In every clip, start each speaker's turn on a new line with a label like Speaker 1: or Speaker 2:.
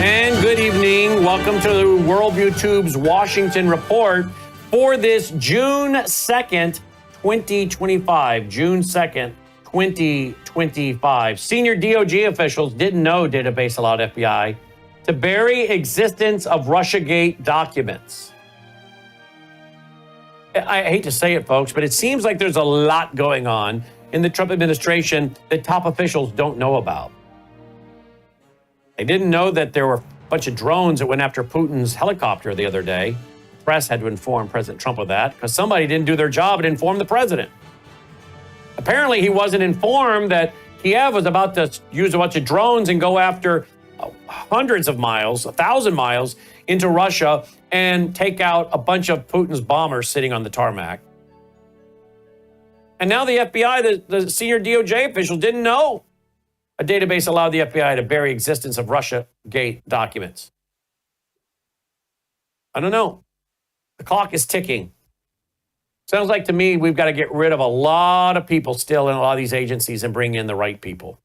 Speaker 1: And good evening. Welcome to Worldview Tube's Washington Report for this June 2nd, 2025. June 2nd, 2025. Senior DOJ officials didn't know database allowed FBI to bury existence of Russiagate documents. I hate to say it, folks, but it seems like there's a lot going on in the Trump administration that top officials don't know about. They didn't know that there were a bunch of drones that went after Putin's helicopter the other day. The press had to inform President Trump of that because somebody didn't do their job and inform the president. Apparently, he wasn't informed that Kiev was about to use a bunch of drones and go after hundreds of miles, 1,000 miles into Russia and take out a bunch of Putin's bombers sitting on the tarmac. And now the FBI, the senior DOJ official, didn't know a database allowed the FBI to bury existence of Russiagate documents. I don't know. The clock is ticking. Sounds like to me we've got to get rid of a lot of people still in a lot of these agencies and bring in the right people.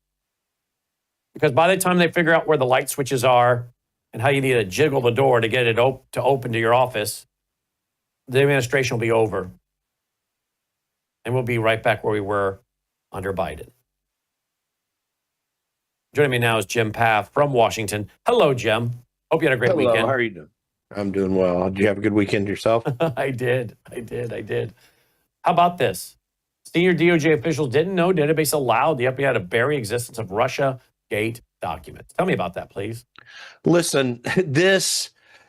Speaker 1: Because by the time they figure out where the light switches are and how you need to jiggle the door to get it to open to your office, the administration will be over. And we'll be right back where we were under Biden. Joining me now is Jim Paff from Washington. Hello, Jim. Hope you had a great weekend.
Speaker 2: How are you doing? I'm doing well. Did you have a good weekend yourself?
Speaker 1: I did. How about this? Senior DOJ officials didn't know database allowed the FBI to bury existence of Russiagate documents. Tell me about that, please.
Speaker 2: Listen,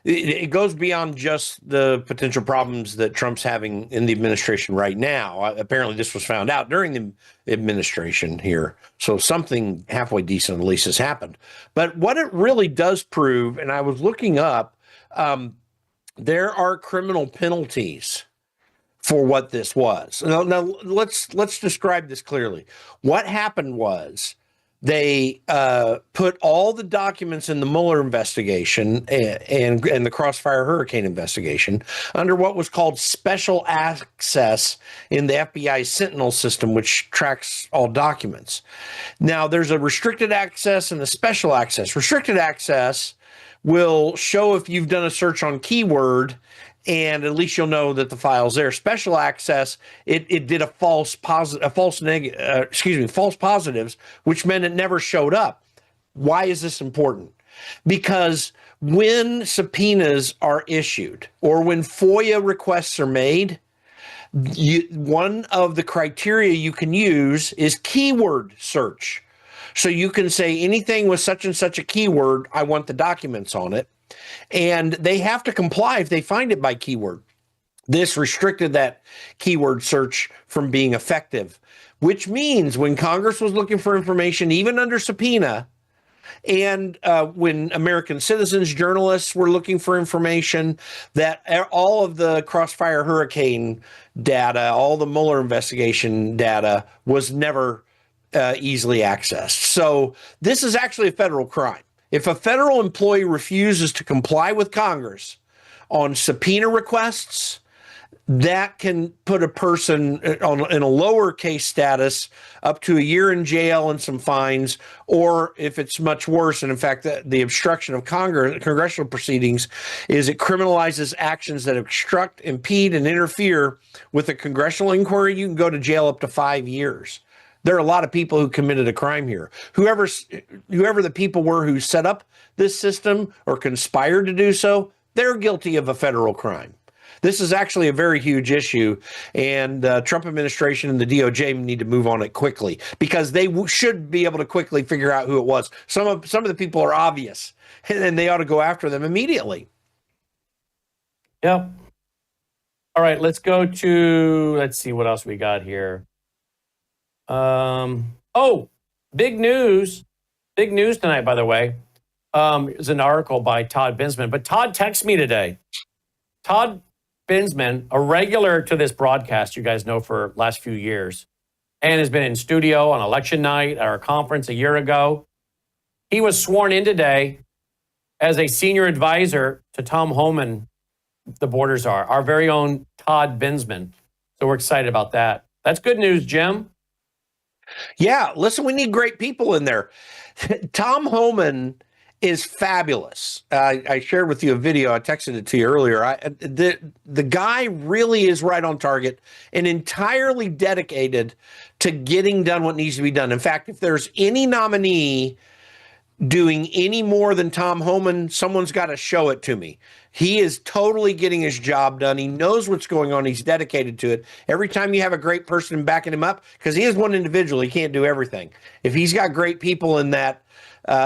Speaker 2: it goes beyond just the potential problems that Trump's having in the administration right now. Apparently, this was found out during the administration here. So something halfway decent at least has happened. But what it really does prove, and I was looking up, there are criminal penalties for what this was. Now let's describe this clearly. What happened was they put all the documents in the Mueller investigation and the Crossfire Hurricane investigation under what was called special access in the FBI Sentinel system, which tracks all documents. Now, there's a restricted access and a special access. Restricted access will show if you've done a search on keyword, and at least you'll know that the file's there. Special access, it did false positives, which meant it never showed up. Why is this important? Because when subpoenas are issued or when FOIA requests are made, one of the criteria you can use is keyword search. So you can say anything with such and such a keyword, I want the documents on it. And they have to comply if they find it by keyword. This restricted that keyword search from being effective, which means when Congress was looking for information, even under subpoena, and when American citizens, journalists were looking for information, that all of the Crossfire Hurricane data, all the Mueller investigation data was never easily accessed. So this is actually a federal crime. If a federal employee refuses to comply with Congress on subpoena requests, that can put a person in a lower case status up to a year in jail and some fines, or if it's much worse, and in fact, the obstruction of congressional proceedings is it criminalizes actions that obstruct, impede, and interfere with a congressional inquiry. You can go to jail up to 5 years. There are a lot of people who committed a crime here. Whoever the people were who set up this system or conspired to do so, they're guilty of a federal crime. This is actually a very huge issue, and the Trump administration and the DOJ need to move on it quickly because they should be able to quickly figure out who it was. Some of the people are obvious, and they ought to go after them immediately.
Speaker 1: Yep. All right, let's see what else we got here. Big news tonight, by the way. It's an article by Todd Binsman, but Todd texted me today. Todd Binsman, a regular to this broadcast, you guys know for last few years, and has been in studio on election night at our conference a year ago. He was sworn in today as a senior advisor to Tom Homan, the borders are, our very own Todd Binsman. So we're excited about that. That's good news, Jim.
Speaker 2: Yeah, listen, we need great people in there. Tom Homan is fabulous. I shared with you a video. I texted it to you earlier. The guy really is right on target and entirely dedicated to getting done what needs to be done. In fact, if there's any nominee doing any more than Tom Homan, someone's got to show it to me. He is totally getting his job done. He knows what's going on. He's dedicated to it. Every time you have a great person backing him up, because he is one individual, he can't do everything. If he's got great people in that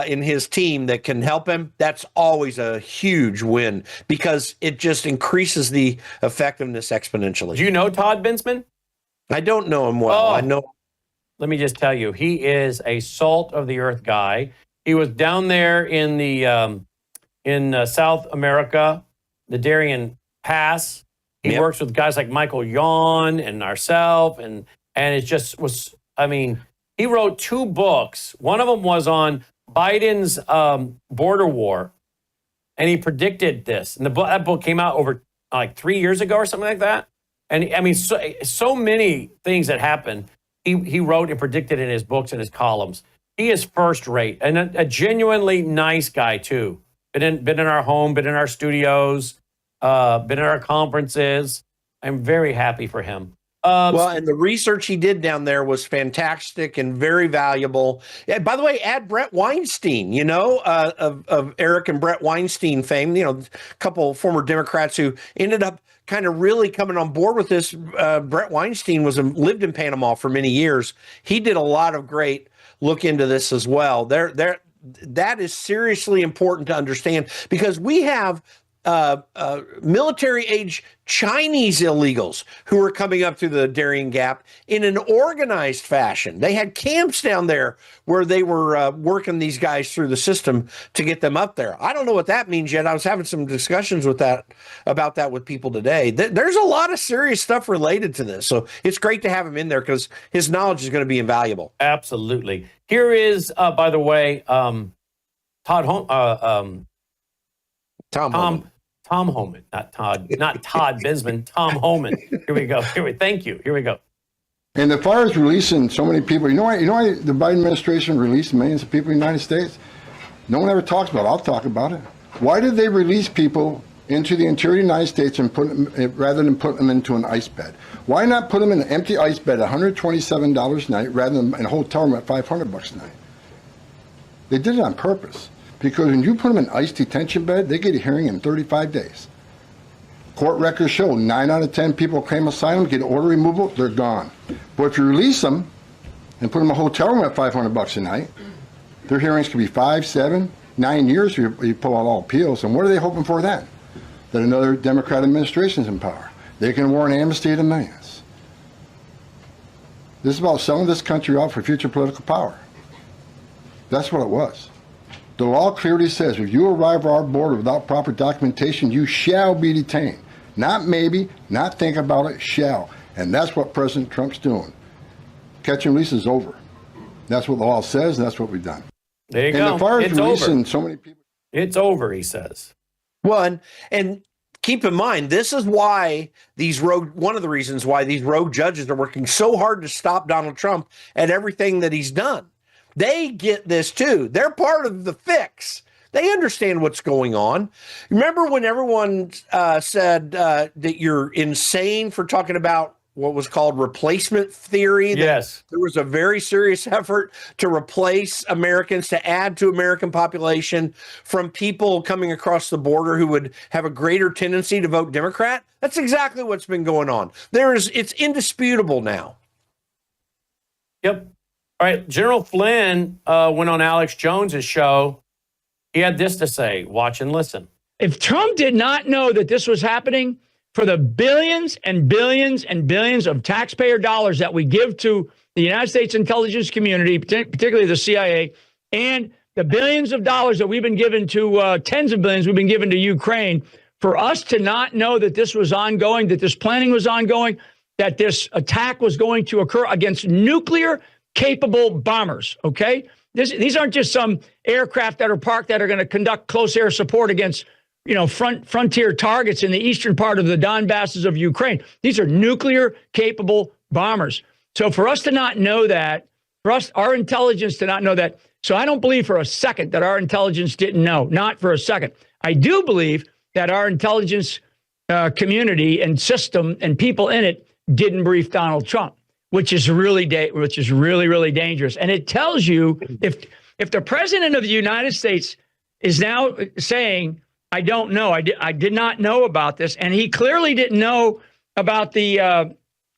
Speaker 2: in his team that can help him, that's always a huge win because it just increases the effectiveness exponentially.
Speaker 1: Do you know Todd Binsman?
Speaker 2: I don't know him well. I know.
Speaker 1: Let me just tell you, he is a salt of the earth guy. He was down there in the in South America, the Darien Pass. He works with guys like Michael Yon and ourselves, and it just was. I mean, he wrote 2 books. One of them was on Biden's border war, and he predicted this. And that book came out over like 3 years ago or something like that. And I mean, so many things that happened, he wrote and predicted in his books and his columns. He is first rate and a genuinely nice guy too. Been in our home, been in our studios, been in our conferences. I'm very happy for him.
Speaker 2: Well, and the research he did down there was fantastic and very valuable. Yeah, by the way, add Brett Weinstein, you know, of Eric and Brett Weinstein fame, you know, a couple former Democrats who ended up kind of really coming on board with this. Brett Weinstein lived in Panama for many years. He did a lot of great look into this as well. That is seriously important to understand because we have military-age Chinese illegals who are coming up through the Darien Gap in an organized fashion. They had camps down there where they were working these guys through the system to get them up there. I don't know what that means yet. I was having some discussions about that with people today. There's a lot of serious stuff related to this, so it's great to have him in there because his knowledge is going to be invaluable.
Speaker 1: Absolutely. Here is, by the way, Tom Homan, not Todd Binsman, Tom Homan. Here we go. Thank you. Here we go.
Speaker 3: And as far as releasing so many people, you know why the Biden administration released millions of people in the United States? No one ever talks about it. I'll talk about it. Why did they release people into the interior of the United States and put them, rather than put them into an ice bed? Why not put them in an empty ice bed at $127 a night rather than in a hotel room at $500 a night? They did it on purpose. Because when you put them in ice detention bed, they get a hearing in 35 days. Court records show 9 out of 10 people claim asylum, get order removal, they're gone. But if you release them and put them in a hotel room at $500 a night, their hearings can be 5, 7, 9 years if you pull out all appeals. And what are they hoping for then? That another Democrat administration is in power. They can award an amnesty to millions. This is about selling this country out for future political power. That's what it was. The law clearly says if you arrive at our border without proper documentation, you shall be detained. Not maybe, not think about it, shall. And that's what President Trump's doing. Catch and release is over. That's what the law says, and that's what we've done.
Speaker 1: There you go.
Speaker 3: As far as
Speaker 1: it's
Speaker 3: releasing
Speaker 1: over.
Speaker 3: So many people.
Speaker 1: It's over, he says.
Speaker 2: Well, and keep in mind, this is why one of the reasons why these rogue judges are working so hard to stop Donald Trump at everything that he's done. They get this too. They're part of the fix. They understand what's going on. Remember when everyone said that you're insane for talking about what was called replacement theory?
Speaker 1: Yes.
Speaker 2: There was a very serious effort to replace Americans, to add to American population from people coming across the border who would have a greater tendency to vote Democrat. That's exactly what's been going on. It's indisputable now.
Speaker 1: Yep. All right, General Flynn went on Alex Jones's show. He had this to say. Watch and listen.
Speaker 4: If Trump did not know that this was happening, for the billions and billions and billions of taxpayer dollars that we give to the United States intelligence community, particularly the CIA, and the billions of dollars that we've been given to tens of billions we've been given to Ukraine, for us to not know that this was ongoing, that this planning was ongoing, that this attack was going to occur against nuclear capable bombers, okay? These aren't just some aircraft that are parked that are going to conduct close air support against, frontier targets in the eastern part of the Donbasses of Ukraine. These are nuclear capable bombers. So for us to not know that, for us, our intelligence to not know that, So I don't believe for a second that our intelligence didn't know. Not for a second. I do believe that our intelligence community and system and people in it didn't brief Donald Trump, which is really really dangerous. And it tells you if the president of the United States is now saying, I don't know, I did not know about this, and he clearly didn't know about the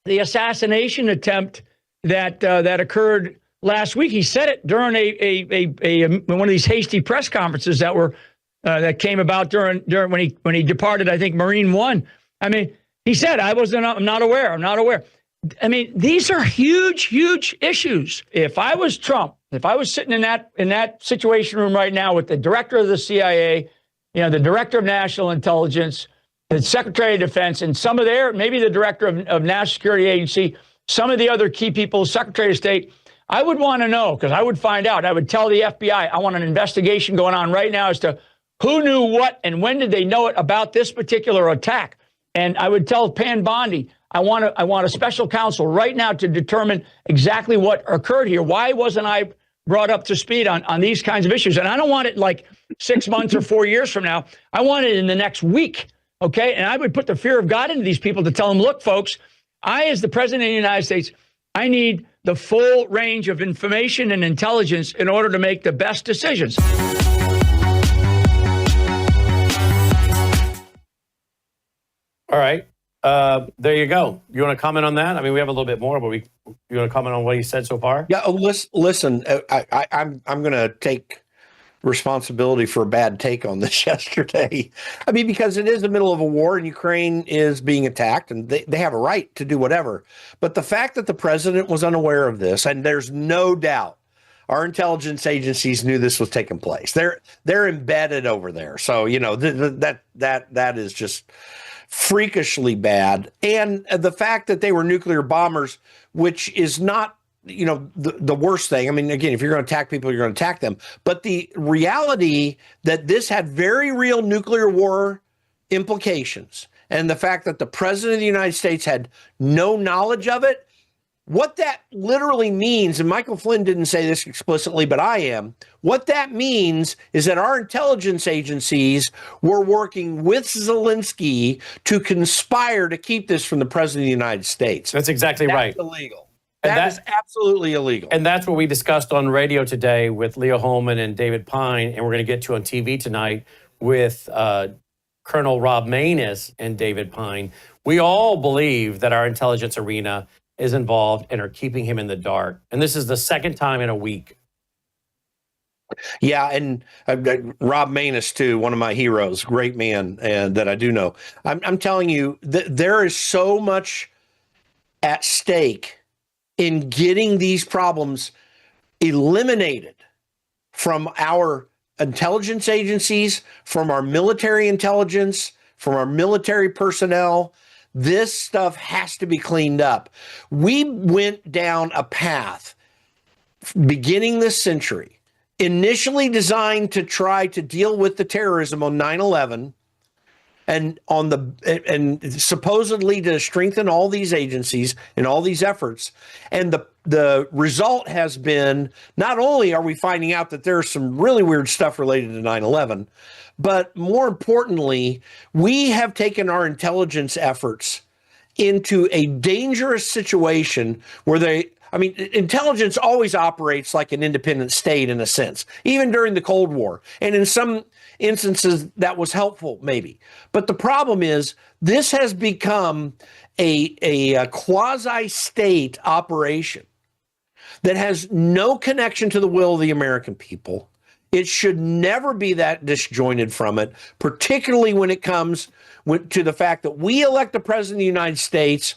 Speaker 4: assassination attempt that occurred last week. He said it during one of these hasty press conferences that came about during when he departed, I think, Marine One. I mean, he said, I'm not aware. I mean, these are huge issues. If I was Trump, if I was sitting in that situation room right now with the director of the CIA, the director of national intelligence, the secretary of defense, and maybe the director of national security agency, some of the other key people, secretary of state, I would want to know, because I would find out. I would tell the FBI, I want an investigation going on right now as to who knew what and when did they know it about this particular attack. And I would tell Pam Bondi, I want a special counsel right now to determine exactly what occurred here. Why wasn't I brought up to speed on these kinds of issues? And I don't want it like 6 months or 4 years from now. I want it in the next week, okay? And I would put the fear of God into these people to tell them, look, folks, as the president of the United States, I need the full range of information and intelligence in order to make the best decisions.
Speaker 1: All right. There you go. You want to comment on that? I mean, we have a little bit more, but you want to comment on what he said so far?
Speaker 2: Yeah. Listen, I'm going to take responsibility for a bad take on this yesterday. I mean, because it is the middle of a war and Ukraine is being attacked and they have a right to do whatever. But the fact that the president was unaware of this, and there's no doubt our intelligence agencies knew this was taking place. They're embedded over there. So, that is just freakishly bad. And the fact that they were nuclear bombers, which is not, the worst thing. I mean, again, if you're going to attack people, you're going to attack them. But the reality that this had very real nuclear war implications, and the fact that the president of the United States had no knowledge of it, what that literally means, and Michael Flynn didn't say this explicitly, but I am, what that means is that our intelligence agencies were working with Zelensky to conspire to keep this from the president of the United States.
Speaker 1: That's exactly right.
Speaker 2: That's illegal. That is absolutely illegal.
Speaker 1: And that's what we discussed on radio today with Leo Holman and David Pine, and we're going to get to on TV tonight with Colonel Rob Maness and David Pine. We all believe that our intelligence arena is involved and are keeping him in the dark. And this is the second time in a week.
Speaker 2: Yeah, and Rob Maness, too, one of my heroes, great man, and that I do know. I'm telling you, there is so much at stake in getting these problems eliminated from our intelligence agencies, from our military intelligence, from our military personnel. This stuff has to be cleaned up. We went down a path beginning this century, initially designed to try to deal with the terrorism on 9/11 and supposedly to strengthen all these agencies and all these efforts. And the result has been, not only are we finding out that there's some really weird stuff related to 9/11, but more importantly, we have taken our intelligence efforts into a dangerous situation where intelligence always operates like an independent state in a sense, even during the Cold War. And in some instances, that was helpful, maybe. But the problem is this has become a quasi-state operation that has no connection to the will of the American people. It should never be that disjointed from it, particularly when it comes to the fact that we elect the president of the United States.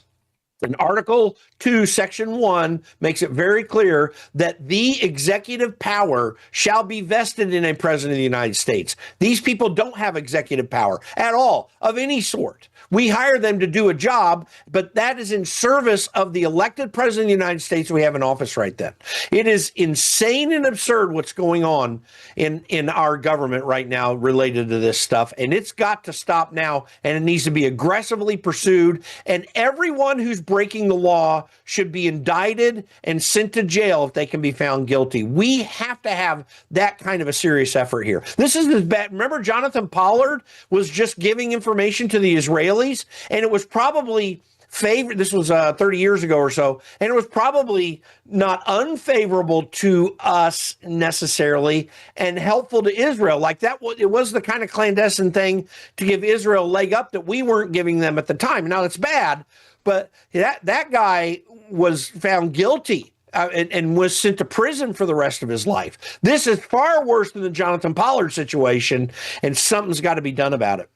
Speaker 2: And Article 2, Section 1 makes it very clear that the executive power shall be vested in a president of the United States. These people don't have executive power at all, of any sort. We hire them to do a job, but that is in service of the elected president of the United States we have in office right then. It is insane and absurd what's going on in our government right now related to this stuff, and it's got to stop now, and it needs to be aggressively pursued. And everyone who's breaking the law should be indicted and sent to jail if they can be found guilty. We have to have that kind of a serious effort here. This is as bad. Remember, Jonathan Pollard was just giving information to the Israelis, and it was probably favored. This was 30 years ago or so, and it was probably not unfavorable to us necessarily and helpful to Israel. Like that, it was the kind of clandestine thing to give Israel a leg up that we weren't giving them at the time. Now it's bad, but that guy was found guilty and was sent to prison for the rest of his life. This is far worse than the Jonathan Pollard situation, and something's got to be done about it.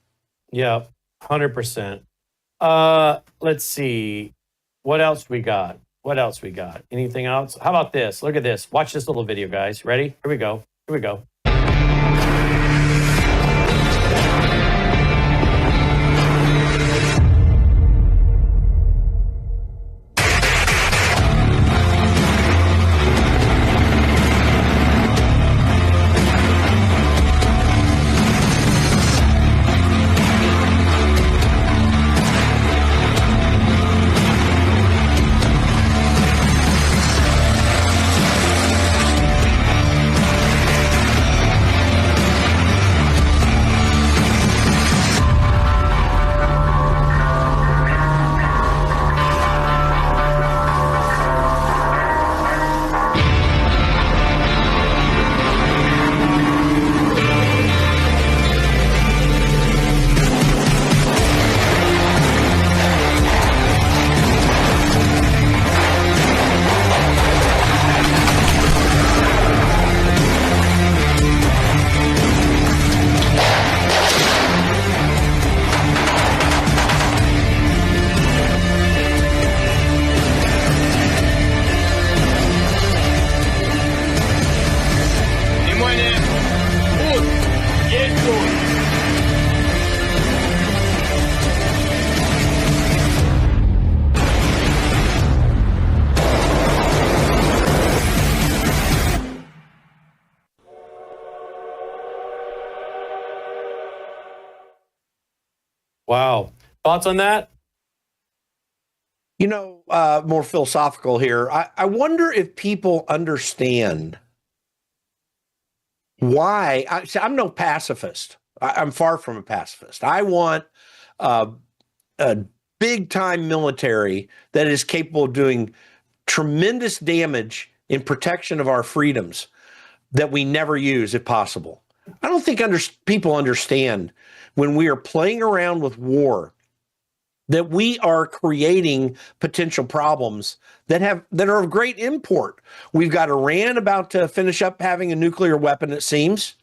Speaker 1: Yeah, 100%. Let's see. What else we got? Anything else? How about this? Look at this. Watch this little video, guys. Ready? Here we go. Wow. Thoughts on that?
Speaker 2: You know, more philosophical here. I wonder if people understand why. I'm no pacifist. I'm far from a pacifist. I want a big-time military that is capable of doing tremendous damage in protection of our freedoms that we never use if possible. I don't think people understand when we are playing around with war that we are creating potential problems that are of great import. We've got Iran about to finish up having a nuclear weapon, it seems.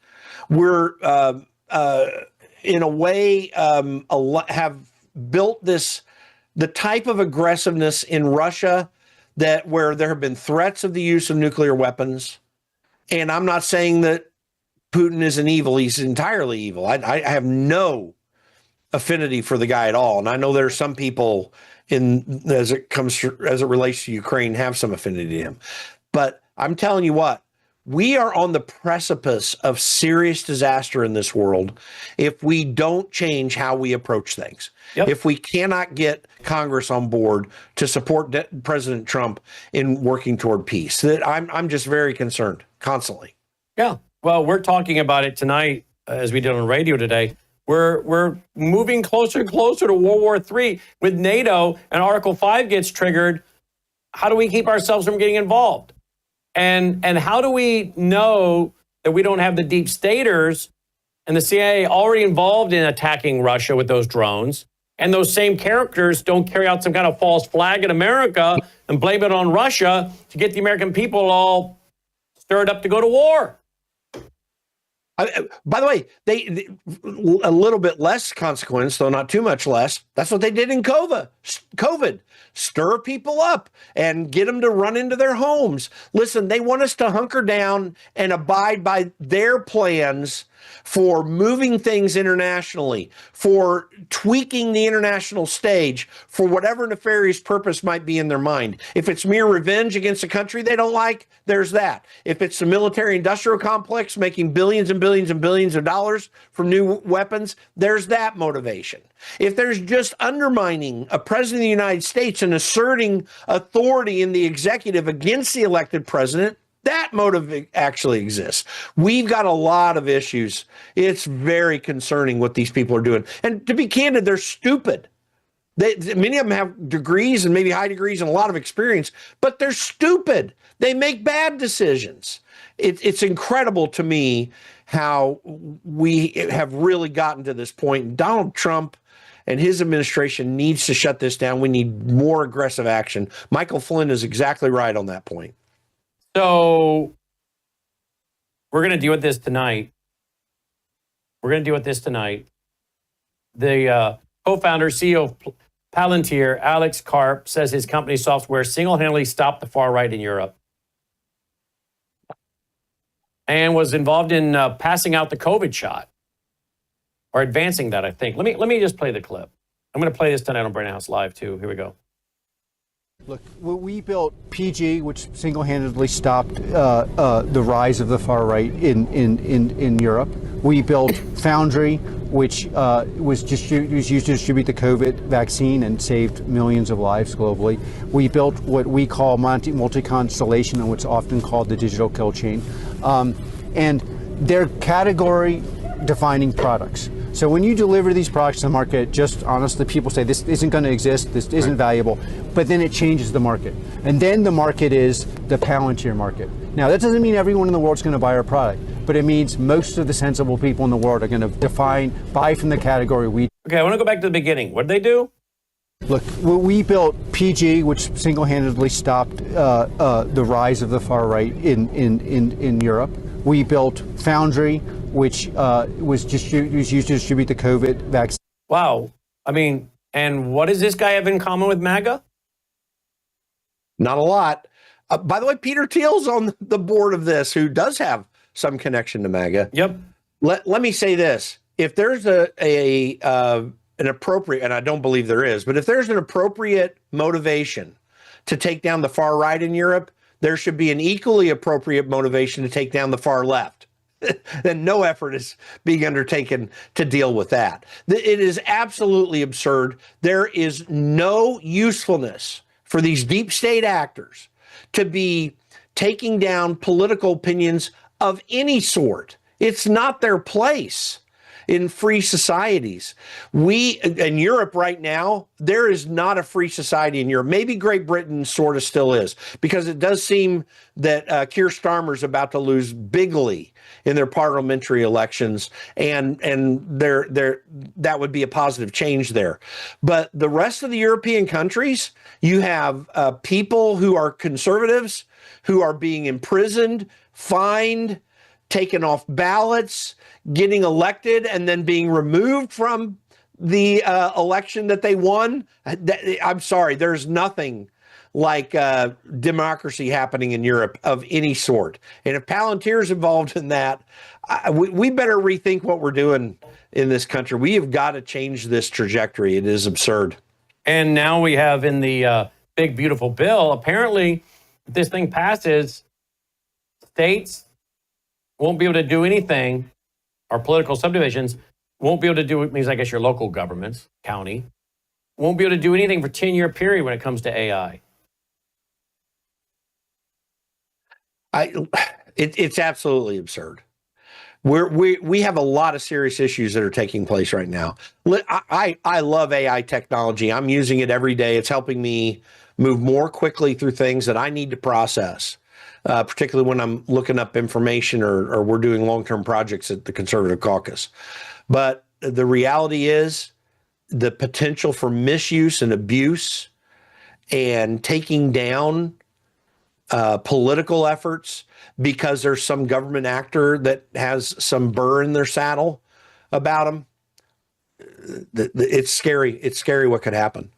Speaker 2: We're in a way have built the type of aggressiveness in Russia where there have been threats of the use of nuclear weapons. And I'm not saying that Putin isn't evil. He's entirely evil. I have no affinity for the guy at all. And I know there are some people as it relates to Ukraine have some affinity to him. But I'm telling you what, we are on the precipice of serious disaster in this world if we don't change how we approach things. Yep. If we cannot get Congress on board to support President Trump in working toward peace, that I'm just very concerned constantly.
Speaker 1: Yeah. Well, we're talking about it tonight, as we did on radio today. We're moving closer and closer to World War III with NATO, and Article 5 gets triggered. How do we keep ourselves from getting involved? And how do we know that we don't have the deep staters and the CIA already involved in attacking Russia with those drones, and those same characters don't carry out some kind of false flag in America and blame it on Russia to get the American people all stirred up to go to war?
Speaker 2: By the way, they a little bit less consequence, though not too much less. That's what they did in COVID. Stir people up and get them to run into their homes. Listen, they want us to hunker down and abide by their plans for moving things internationally, for tweaking the international stage for whatever nefarious purpose might be in their mind. If it's mere revenge against a country they don't like, there's that. If it's the military industrial complex making billions and billions and billions of dollars from new weapons, there's that motivation. If there's just undermining a president of the United States and asserting authority in the executive against the elected president, that motive actually exists. We've got a lot of issues. It's very concerning what these people are doing. And to be candid, they're stupid. Many of them have degrees and maybe high degrees and a lot of experience, but they're stupid. They make bad decisions. It's incredible to me how we have really gotten to this point. Donald Trump and his administration needs to shut this down. We need more aggressive action. Michael Flynn is exactly right on that point.
Speaker 1: So we're going to deal with this tonight. The co-founder, CEO of Palantir, Alex Karp, says his company's software single-handedly stopped the far right in Europe and was involved in passing out the COVID shot or advancing that, I think. Let me just play the clip. I'm going to play this tonight on Brandon House Live, too. Here we go.
Speaker 5: Look, we built PG, which single-handedly stopped the rise of the far right in Europe. We built Foundry, which was used to distribute the COVID vaccine and saved millions of lives globally. We built what we call multi-constellation, and what's often called the digital kill chain. And they're category-defining products. So when you deliver these products to the market, just honestly, people say this isn't going to exist, this isn't valuable, but then it changes the market. And then the market is the Palantir market. Now, that doesn't mean everyone in the world is going to buy our product, but it means most of the sensible people in the world are going to buy from the category we.
Speaker 1: Okay, I want to go back to the beginning. What did they do?
Speaker 5: Look, we built PG, which single-handedly stopped the rise of the far right in Europe. We built Foundry, which was used to distribute the COVID vaccine.
Speaker 1: Wow. I mean, and what does this guy have in common with MAGA?
Speaker 2: Not a lot. By the way, Peter Thiel's on the board of this, who does have some connection to MAGA.
Speaker 1: Yep.
Speaker 2: Let me say this. If there's an appropriate, and I don't believe there is, but if there's an appropriate motivation to take down the far right in Europe, there should be an equally appropriate motivation to take down the far left. Then no effort is being undertaken to deal with that. It is absolutely absurd. There is no usefulness for these deep state actors to be taking down political opinions of any sort. It's not their place in free societies. In Europe right now, there is not a free society in Europe. Maybe Great Britain sort of still is, because it does seem that Keir Starmer's about to lose bigly in their parliamentary elections, and that would be a positive change there. But the rest of the European countries, you have people who are conservatives who are being imprisoned, fined, taken off ballots, getting elected, and then being removed from the election that they won. I'm sorry, there's nothing like democracy happening in Europe of any sort. And if Palantir's involved in that, we better rethink what we're doing in this country. We have got to change this trajectory. It is absurd.
Speaker 1: And now we have in the big, beautiful bill, apparently, if this thing passes, states won't be able to do anything, or political subdivisions won't be able to do, it means I guess your local governments, county, won't be able to do anything for 10-year period when it comes to AI.
Speaker 2: It's absolutely absurd. We have a lot of serious issues that are taking place right now. I love AI technology. I'm using it every day. It's helping me move more quickly through things that I need to process, particularly when I'm looking up information or we're doing long-term projects at the Conservative Caucus. But the reality is the potential for misuse and abuse and taking down political efforts because there's some government actor that has some burr in their saddle about them. It's scary. It's scary what could happen.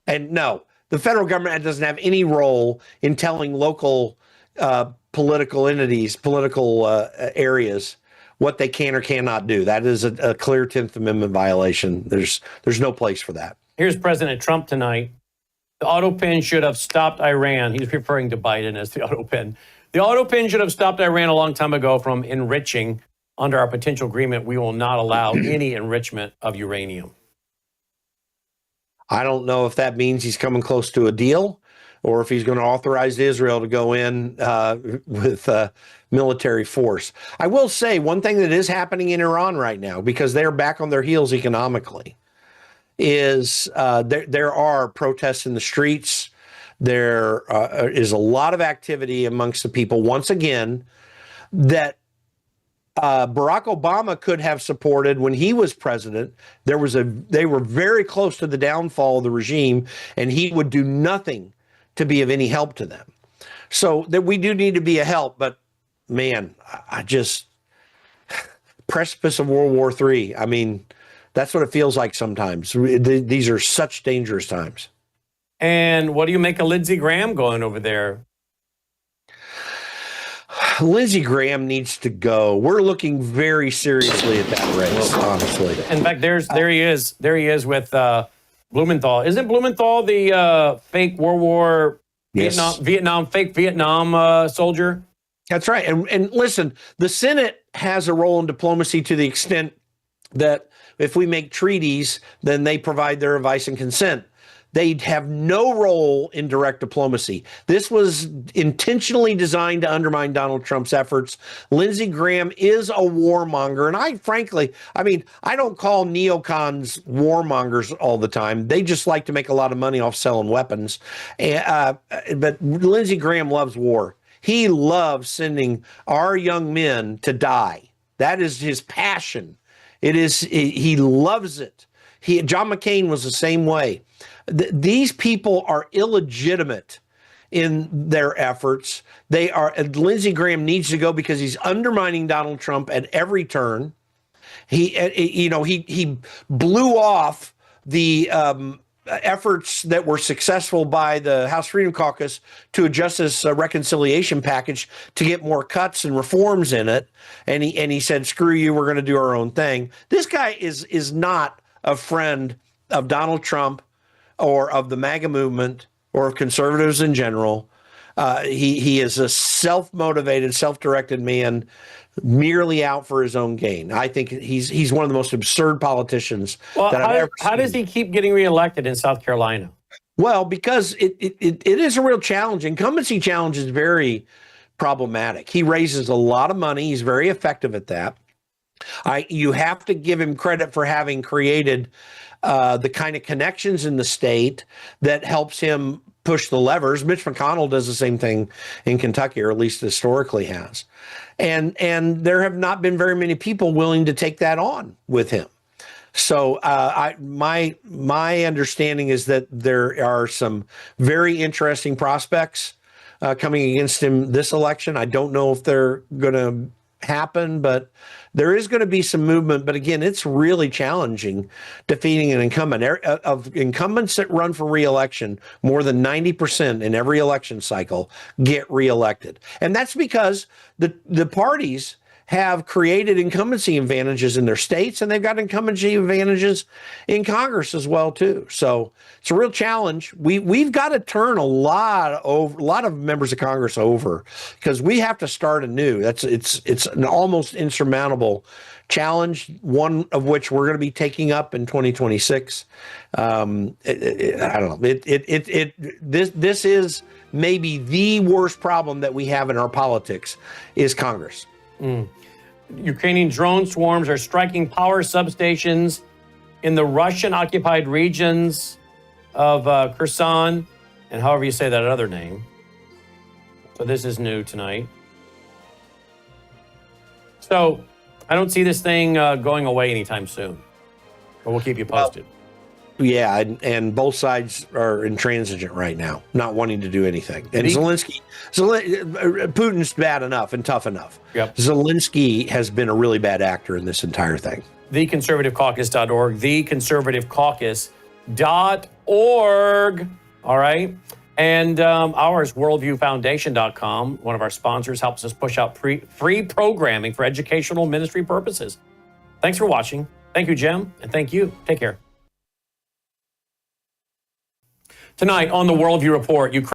Speaker 2: And no, the federal government doesn't have any role in telling local political entities, political areas, what they can or cannot do. That is a clear 10th Amendment violation. There's no place for that.
Speaker 1: Here's President Trump tonight. The auto pin should have stopped Iran. He's referring to Biden as the auto pin. The auto pin should have stopped Iran a long time ago from enriching. Under our potential agreement, we will not allow any enrichment of uranium.
Speaker 2: I don't know if that means he's coming close to a deal or if he's going to authorize Israel to go in with military force. I will say one thing that is happening in Iran right now, because they're back on their heels economically, is there are protests in the streets. There is a lot of activity amongst the people, once again, that Barack Obama could have supported when he was president. They were very close to the downfall of the regime, and he would do nothing to be of any help to them. So that we do need to be a help, but man, I just precipice of World War III. I mean, that's what it feels like sometimes. These are such dangerous times.
Speaker 1: And what do you make of Lindsey Graham going over there?
Speaker 2: Lindsey Graham needs to go. We're looking very seriously at that race, honestly.
Speaker 1: In fact, there he is. There he is with Blumenthal. Isn't Blumenthal the fake World War fake Vietnam soldier?
Speaker 2: That's right. And listen, the Senate has a role in diplomacy to the extent that if we make treaties, then they provide their advice and consent. They have no role in direct diplomacy. This was intentionally designed to undermine Donald Trump's efforts. Lindsey Graham is a warmonger. And I don't call neocons warmongers all the time. They just like to make a lot of money off selling weapons. But Lindsey Graham loves war. He loves sending our young men to die. That is his passion. He loves it. John McCain was the same way. These people are illegitimate in their efforts. Lindsey Graham needs to go because he's undermining Donald Trump at every turn. He blew off the efforts that were successful by the House Freedom Caucus to adjust this reconciliation package to get more cuts and reforms in it. And he said, screw you, we're going to do our own thing. This guy is not a friend of Donald Trump or of the MAGA movement or of conservatives in general. He is a self-motivated, self-directed man, merely out for his own gain. I think he's one of the most absurd politicians that I've ever seen.
Speaker 1: How does he keep getting reelected in South Carolina?
Speaker 2: Well, because it is a real challenge. Incumbency challenge is very problematic. He raises a lot of money. He's very effective at that. You have to give him credit for having created the kind of connections in the state that helps him push the levers. Mitch McConnell does the same thing in Kentucky, or at least historically has. And there have not been very many people willing to take that on with him. So my understanding is that there are some very interesting prospects coming against him this election. I don't know if they're going to happen, but there is going to be some movement. But again, it's really challenging defeating an incumbent. Of incumbents that run for re-election, more than 90% in every election cycle get re-elected. And that's because the parties have created incumbency advantages in their states, and they've got incumbency advantages in Congress as well too. So it's a real challenge. We've got to turn a lot of members of Congress over, because we have to start anew. It's an almost insurmountable challenge, one of which we're going to be taking up in 2026. I don't know. This is maybe the worst problem that we have in our politics is Congress.
Speaker 1: Ukrainian drone swarms are striking power substations in the Russian-occupied regions of Kherson, and however you say that other name. So this is new tonight. So I don't see this thing going away anytime soon, but we'll keep you posted.
Speaker 2: Yeah, and both sides are intransigent right now, not wanting to do anything. And Putin's bad enough and tough enough.
Speaker 1: Yep.
Speaker 2: Zelensky has been a really bad actor in this entire thing.
Speaker 1: TheConservativeCaucus.org, TheConservativeCaucus.org. All right. And ours, worldviewfoundation.com, one of our sponsors, helps us push out free programming for educational ministry purposes. Thanks for watching. Thank you, Jim, and thank you. Take care. Tonight on the Worldview Report, Ukraine.